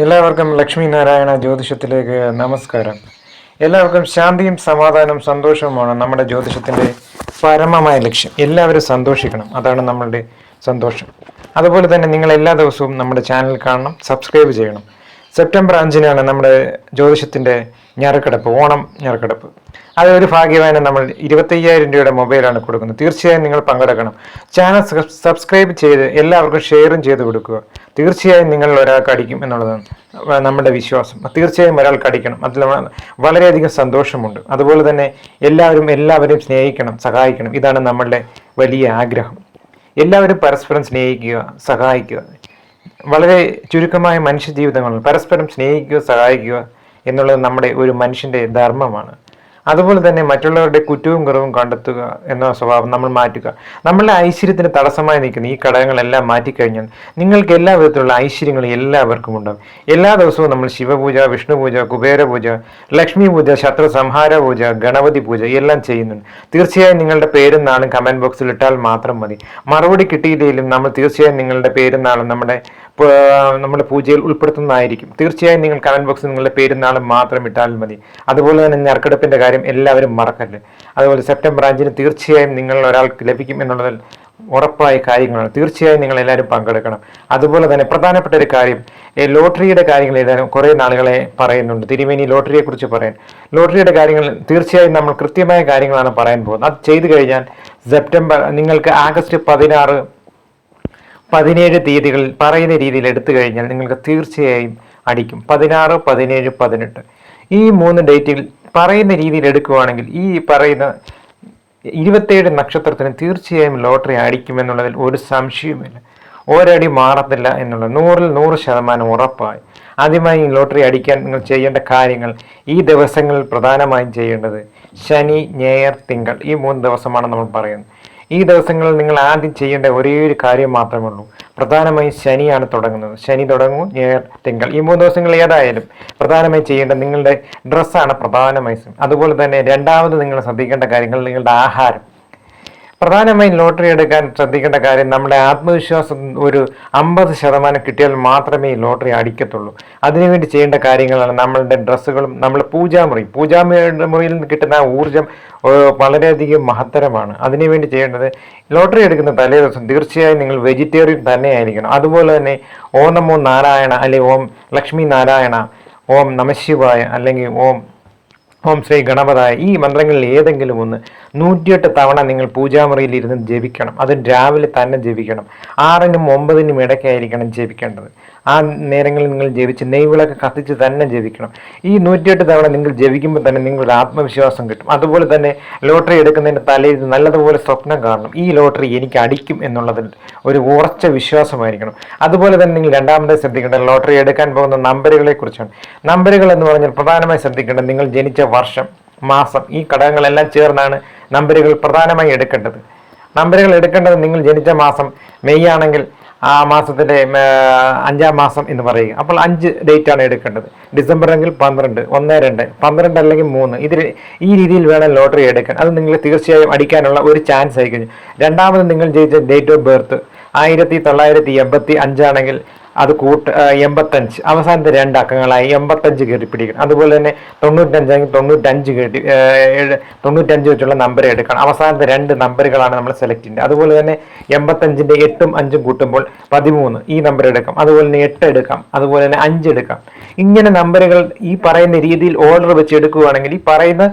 എല്ലാവർക്കും ലക്ഷ്മി നാരായണ ജ്യോതിഷത്തിലേക്ക് നമസ്കാരം. എല്ലാവർക്കും ശാന്തിയും സമാധാനവും സന്തോഷവുമാണ് നമ്മുടെ ജ്യോതിഷത്തിൻ്റെ പരമമായ ലക്ഷ്യം. എല്ലാവരും സന്തോഷിക്കണം, അതാണ് നമ്മളുടെ സന്തോഷം. അതുപോലെ തന്നെ നിങ്ങൾ എല്ലാ ദിവസവും നമ്മുടെ ചാനൽ കാണണം, സബ്സ്ക്രൈബ് ചെയ്യണം. സെപ്റ്റംബർ 5-നാണ് നമ്മുടെ ജ്യോതിഷത്തിൻ്റെ ഞറുക്കെടുപ്പ്, ഓണം ഞറുക്കെടുപ്പ്. അത് ഒരു ഭാഗ്യവാന് നമ്മൾ 25,000 രൂപയുടെ മൊബൈലാണ് കൊടുക്കുന്നത്. തീർച്ചയായും നിങ്ങൾ പങ്കെടുക്കണം. ചാനൽ സബ്സ്ക്രൈബ് ചെയ്ത് എല്ലാവർക്കും ഷെയറും ചെയ്ത് കൊടുക്കുക. തീർച്ചയായും നിങ്ങൾ ഒരാൾക്ക് അടിക്കും എന്നുള്ളതാണ് നമ്മുടെ വിശ്വാസം. തീർച്ചയായും ഒരാൾക്ക് അടിക്കണം, അതിൽ വളരെയധികം സന്തോഷമുണ്ട്. അതുപോലെ തന്നെ എല്ലാവരെയും സ്നേഹിക്കണം, സഹായിക്കണം. ഇതാണ് നമ്മളുടെ വലിയ ആഗ്രഹം. എല്ലാവരും പരസ്പരം സ്നേഹിക്കുക, സഹായിക്കുക. വളരെ ചുരുക്കമായ മനുഷ്യ ജീവിതങ്ങളിൽ പരസ്പരം സ്നേഹിക്കുക, സഹായിക്കുക എന്നുള്ളത് നമ്മുടെ ഒരു മനുഷ്യൻ്റെ ധർമ്മമാണ്. അതുപോലെ തന്നെ മറ്റുള്ളവരുടെ കുറ്റവും കുറവും കണ്ടെത്തുക എന്ന സ്വഭാവം നമ്മൾ മാറ്റുക. നമ്മളുടെ ഐശ്വര്യത്തിന് തടസ്സമായി നിൽക്കുന്ന ഈ ഘടകങ്ങളെല്ലാം മാറ്റിക്കഴിഞ്ഞാൽ നിങ്ങൾക്ക് എല്ലാ വിധത്തിലുള്ള ഐശ്വര്യങ്ങളും എല്ലാവർക്കും ഉണ്ടാകും. എല്ലാ ദിവസവും നമ്മൾ ശിവപൂജ, വിഷ്ണു പൂജ, കുബേരപൂജ, ലക്ഷ്മി പൂജ, ശത്രു സംഹാര പൂജ, ഗണപതി പൂജ എല്ലാം ചെയ്യുന്നുണ്ട്. തീർച്ചയായും നിങ്ങളുടെ പേരും നാളും കമൻറ്റ് ബോക്സിൽ ഇട്ടാൽ മാത്രം മതി. മറുപടി കിട്ടിയില്ലെങ്കിലും നമ്മൾ തീർച്ചയായും നിങ്ങളുടെ പേരും നാളും നമ്മുടെ പൂജയിൽ ഉൾപ്പെടുത്തുന്നതായിരിക്കും. തീർച്ചയായും നിങ്ങൾ കമൻറ്റ് ബോക്സിൽ നിങ്ങളുടെ പേരും നാളും മാത്രം ഇട്ടാൽ മതി. അതുപോലെ തന്നെ നറുക്കെടുപ്പിൻ്റെ കാര്യം എല്ലാവരും മറക്കല്ലേ. അതുപോലെ സെപ്റ്റംബർ 5-ന് തീർച്ചയായും നിങ്ങൾ ഒരാൾക്ക് ലഭിക്കും എന്നുള്ളതിൽ ഉറപ്പായ കാര്യങ്ങളാണ്. തീർച്ചയായും നിങ്ങൾ എല്ലാവരും പങ്കെടുക്കണം. അതുപോലെ തന്നെ പ്രധാനപ്പെട്ട ഒരു കാര്യം, ലോട്ടറിയുടെ കാര്യങ്ങൾ എഴുതാനും കുറേ നാളുകളെ പറയുന്നുണ്ട്. തിരുമേനി ലോട്ടറിയെക്കുറിച്ച് പറയാൻ, ലോട്ടറിയുടെ കാര്യങ്ങൾ തീർച്ചയായും നമ്മൾ കൃത്യമായ കാര്യങ്ങളാണ് പറയാൻ പോകുന്നത്. അത് ചെയ്തു കഴിഞ്ഞാൽ നിങ്ങൾക്ക് ആഗസ്റ്റ് 16, 17 തീയതികളിൽ പറയുന്ന രീതിയിൽ എടുത്തു കഴിഞ്ഞാൽ നിങ്ങൾക്ക് തീർച്ചയായും അടിക്കും. 16, 17, 18 ഈ 3 ഡേറ്റുകൾ പറയുന്ന രീതിയിൽ എടുക്കുകയാണെങ്കിൽ ഈ പറയുന്ന 27 നക്ഷത്രത്തിന് തീർച്ചയായും ലോട്ടറി അടിക്കുമെന്നുള്ളതിൽ ഒരു സംശയവുമില്ല. ഒരടി മാറത്തില്ല എന്നുള്ളത് 100% ഉറപ്പായി. ആദ്യമായി ലോട്ടറി അടിക്കാൻ നിങ്ങൾ ചെയ്യേണ്ട കാര്യങ്ങൾ, ഈ ദിവസങ്ങളിൽ പ്രധാനമായും ചെയ്യേണ്ടത് ശനി, ഞായർ, തിങ്കൾ ഈ 3 ദിവസമാണ് നമ്മൾ പറയുന്നത്. ഈ ദിവസങ്ങളിൽ നിങ്ങൾ ആദ്യം ചെയ്യേണ്ട ഒരേ ഒരു കാര്യം മാത്രമേ ഉള്ളൂ. പ്രധാനമായും ശനിയാണ് തുടങ്ങുന്നത്. ശനി തുടങ്ങും, ഞായർ, തിങ്കൾ ഈ 3 ദിവസങ്ങൾ ഏതായാലും പ്രധാനമായും ചെയ്യേണ്ടത് നിങ്ങളുടെ ഡ്രസ്സാണ് പ്രധാനമായും. അതുപോലെ തന്നെ രണ്ടാമത് നിങ്ങൾ ശ്രദ്ധിക്കേണ്ട കാര്യങ്ങൾ നിങ്ങളുടെ ആഹാരം. പ്രധാനമായും ലോട്ടറി എടുക്കാൻ ശ്രദ്ധിക്കേണ്ട കാര്യം, നമ്മുടെ ആത്മവിശ്വാസം ഒരു 50% കിട്ടിയാൽ മാത്രമേ ഈ ലോട്ടറി അടിക്കത്തുള്ളൂ. അതിനുവേണ്ടി ചെയ്യേണ്ട കാര്യങ്ങളാണ് നമ്മളുടെ ഡ്രസ്സുകളും, നമ്മൾ പൂജാമുറിയിൽ നിന്ന് കിട്ടുന്ന ഊർജം വളരെയധികം മഹത്തരമാണ്. അതിനുവേണ്ടി ചെയ്യേണ്ടത് ലോട്ടറി എടുക്കുന്ന തലേ ദിവസം തീർച്ചയായും നിങ്ങൾ വെജിറ്റേറിയൻ തന്നെ ആയിരിക്കണം. അതുപോലെ തന്നെ ഓം നമോ നാരായണ, അല്ലെങ്കിൽ ഓം ലക്ഷ്മി നാരായണ, ഓം നമശിവായ, അല്ലെങ്കിൽ ഓം ശ്രീ ഗണപതായ ഈ മന്ത്രങ്ങളിൽ ഏതെങ്കിലും ഒന്ന് 108 തവണ നിങ്ങൾ പൂജാമുറിയിൽ ഇരുന്ന് ജപിക്കണം. അത് രാവിലെ തന്നെ ജപിക്കണം. 6-നും 9-നും ഇടയ്ക്കായിരിക്കണം ജപിക്കേണ്ടത്. ആ നേരങ്ങളിൽ നിങ്ങൾ ജപിച്ച് നെയ്വിളക്ക് കത്തിച്ച് തന്നെ ജപിക്കണം. ഈ 108 തവണ നിങ്ങൾ ജപിക്കുമ്പോൾ തന്നെ നിങ്ങളുടെ ആത്മവിശ്വാസം കിട്ടും. അതുപോലെ തന്നെ ലോട്ടറി എടുക്കുന്നതിൻ്റെ തലേന്ന് നല്ലതുപോലെ സ്വപ്നം കാണണം. ഈ ലോട്ടറി എനിക്ക് അടിക്കും എന്നുള്ളതിൽ ഒരു ഉറച്ച വിശ്വാസമായിരിക്കണം. അതുപോലെ തന്നെ നിങ്ങൾ രണ്ടാമതായി ശ്രദ്ധിക്കേണ്ടത് ലോട്ടറി എടുക്കാൻ പോകുന്ന നമ്പറുകളെ കുറിച്ചാണ്. നമ്പറുകൾ എന്ന് പറഞ്ഞാൽ പ്രധാനമായി ശ്രദ്ധിക്കേണ്ടത് നിങ്ങൾ ജനിച്ച വർഷം, മാസം ഈ ഘടകങ്ങളെല്ലാം ചേർന്നാണ് നമ്പറുകൾ പ്രധാനമായി എടുക്കേണ്ടത്. നമ്പറുകൾ എടുക്കേണ്ടത് നിങ്ങൾ ജനിച്ച മാസം മെയ് ആണെങ്കിൽ ആ മാസത്തിൻ്റെ 5-ാം മാസം എന്ന് പറയുക. അപ്പോൾ 5 ഡേറ്റാണ് എടുക്കേണ്ടത്. ഡിസംബർ എങ്കിൽ 12, 1, 2, 12 അല്ലെങ്കിൽ 3 ഈ രീതിയിൽ വേണം ലോട്ടറി എടുക്കാൻ. അത് നിങ്ങൾ തീർച്ചയായും അടിക്കാനുള്ള ഒരു ചാൻസ് ആയി കഴിഞ്ഞു. രണ്ടാമത് നിങ്ങൾ ജയിച്ച ഡേറ്റ് ഓഫ് ബർത്ത് 1985 ആണെങ്കിൽ അത് 85, അവസാനത്തെ 2 അക്കങ്ങളായി 85 കയറി പിടിക്കണം. അതുപോലെ തന്നെ 95 ആണെങ്കിൽ 95 വെച്ചുള്ള നമ്പർ എടുക്കണം. അവസാനത്തെ 2 നമ്പറുകളാണ് നമ്മൾ സെലക്ട് ചെയ്യുന്നത്. അതുപോലെ തന്നെ 85-ന്റെ 8ഉം 5ഉം കൂട്ടുമ്പോൾ 13 ഈ നമ്പർ എടുക്കാം. അതുപോലെ തന്നെ 8 എടുക്കാം. അതുപോലെ തന്നെ 5 എടുക്കാം. ഇങ്ങനെ നമ്പറുകൾ ഈ പറയുന്ന രീതിയിൽ ഓർഡർ വെച്ച് എടുക്കുകയാണെങ്കിൽ ഈ പറയുന്ന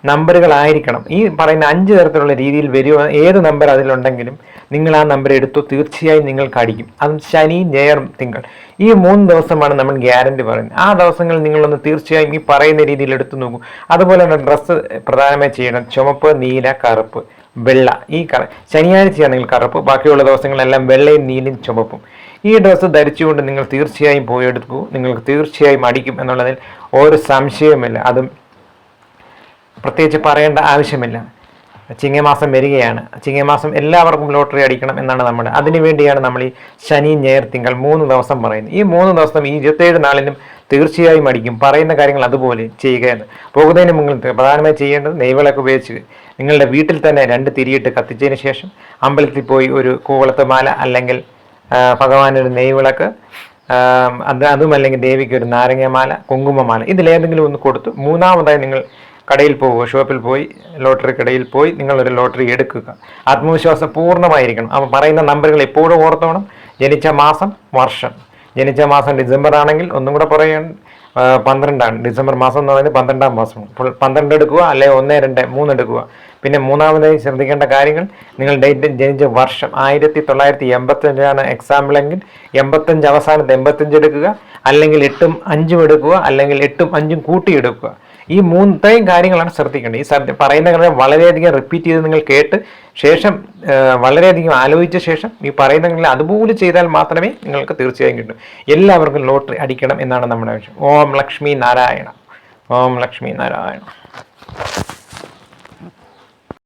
നമ്പറുകളായിരിക്കണം. ഈ പറയുന്ന 5 തരത്തിലുള്ള രീതിയിൽ വരിക. ഏത് നമ്പർ അതിലുണ്ടെങ്കിലും നിങ്ങൾ ആ നമ്പർ എടുത്തു തീർച്ചയായും നിങ്ങൾക്ക് അടിക്കും. അതും ശനി, ഞായർ, തിങ്കൾ ഈ 3 ദിവസമാണ് നമ്മൾ ഗ്യാരണ്ടി പറയുന്നത്. ആ ദിവസങ്ങളിൽ നിങ്ങളൊന്ന് തീർച്ചയായും ഈ പറയുന്ന രീതിയിൽ എടുത്തു നോക്കൂ. അതുപോലെ തന്നെ ഡ്രസ്സ് പ്രധാനമായി ചെയ്യണം ചുമപ്പ്, നീല, കറുപ്പ്, വെള്ള. ശനിയാഴ്ചയാണെങ്കിൽ കറുപ്പ്, ബാക്കിയുള്ള ദിവസങ്ങളെല്ലാം വെള്ളയും നീലയും ചുമപ്പും ഈ ഡ്രസ്സ് ധരിച്ചുകൊണ്ട് നിങ്ങൾ തീർച്ചയായും പോയി എടുക്കൂ. നിങ്ങൾക്ക് തീർച്ചയായും അടിക്കും എന്നുള്ളതിൽ ഒരു സംശയവുമില്ല. അതും പ്രത്യേകിച്ച് പറയേണ്ട ആവശ്യമില്ല. ചിങ്ങമാസം വരികയാണ്. ചിങ്ങമാസം എല്ലാവർക്കും ലോട്ടറി അടിക്കണം എന്നാണ് അതിനുവേണ്ടിയാണ് നമ്മൾ ഈ ശനി, ഞായർ, തിങ്കൾ 3 ദിവസം പറയുന്നത്. ഈ 3 ദിവസം ഈ 27 നാളിനും തീർച്ചയായും അടിക്കും. പറയുന്ന കാര്യങ്ങൾ അതുപോലെ ചെയ്യുക എന്ന്. പോകുന്നതിന് മുമ്പ് പ്രധാനമായി ചെയ്യേണ്ടത് നെയ്വിളക്ക് ഉപയോഗിച്ച് നിങ്ങളുടെ വീട്ടിൽ തന്നെ 2 തിരിയിട്ട് കത്തിച്ചതിന് ശേഷം അമ്പലത്തിൽ പോയി ഒരു കൂവളത്തുമാല അല്ലെങ്കിൽ ഭഗവാനൊരു നെയ്വിളക്ക് അതുമല്ലെങ്കിൽ ദേവിക്ക് ഒരു നാരങ്ങമാല, കുങ്കുമമാല, ഇതിലേതെങ്കിലും ഒന്ന് കൊടുത്തു മൂന്നാമതായി നിങ്ങൾ കടയിൽ പോവുക, ഷോപ്പിൽ പോയി, ലോട്ടറി കടയിൽ പോയി നിങ്ങളൊരു ലോട്ടറി എടുക്കുക. ആത്മവിശ്വാസം പൂർണ്ണമായിരിക്കണം. അപ്പോൾ പറയുന്ന നമ്പറുകൾ എപ്പോഴും ഓർത്തോണം. ജനിച്ച മാസം, വർഷം. ജനിച്ച മാസം ഡിസംബർ ആണെങ്കിൽ ഒന്നും കൂടെ പറയുകയാണ് 12 ഡിസംബർ മാസം എന്ന് പറയുന്നത് 12 മാസം. അപ്പോൾ 12 എടുക്കുക, അല്ലെങ്കിൽ 1, 2, 3 എടുക്കുക. പിന്നെ മൂന്നാമതായി ശ്രദ്ധിക്കേണ്ട കാര്യങ്ങൾ, നിങ്ങൾ ഡേറ്റ് ജനിച്ച വർഷം 1985 എക്സാമ്പിളെങ്കിൽ 85 അവസാനത്തെ 85 എടുക്കുക, അല്ലെങ്കിൽ 8ഉം 5ഉം എടുക്കുക, അല്ലെങ്കിൽ 8ഉം 5ഉം കൂട്ടിയെടുക്കുക. ഈ മൂന്നേയും കാര്യങ്ങളാണ് ശ്രദ്ധിക്കേണ്ടത്. ഈ പറയുന്ന കാര്യം വളരെയധികം റിപ്പീറ്റ് ചെയ്ത് നിങ്ങൾ കേട്ട് ശേഷം വളരെയധികം ആലോചിച്ച ശേഷം ഈ പറയുന്ന കാര്യം അതുപോലെ ചെയ്താൽ മാത്രമേ നിങ്ങൾക്ക് തീർച്ചയായും കിട്ടും. എല്ലാവർക്കും ലോട്ടറി അടിക്കണം എന്നാണ് നമ്മുടെ ആവശ്യം. ഓം ലക്ഷ്മി നാരായണ. ഓം ലക്ഷ്മി നാരായണ.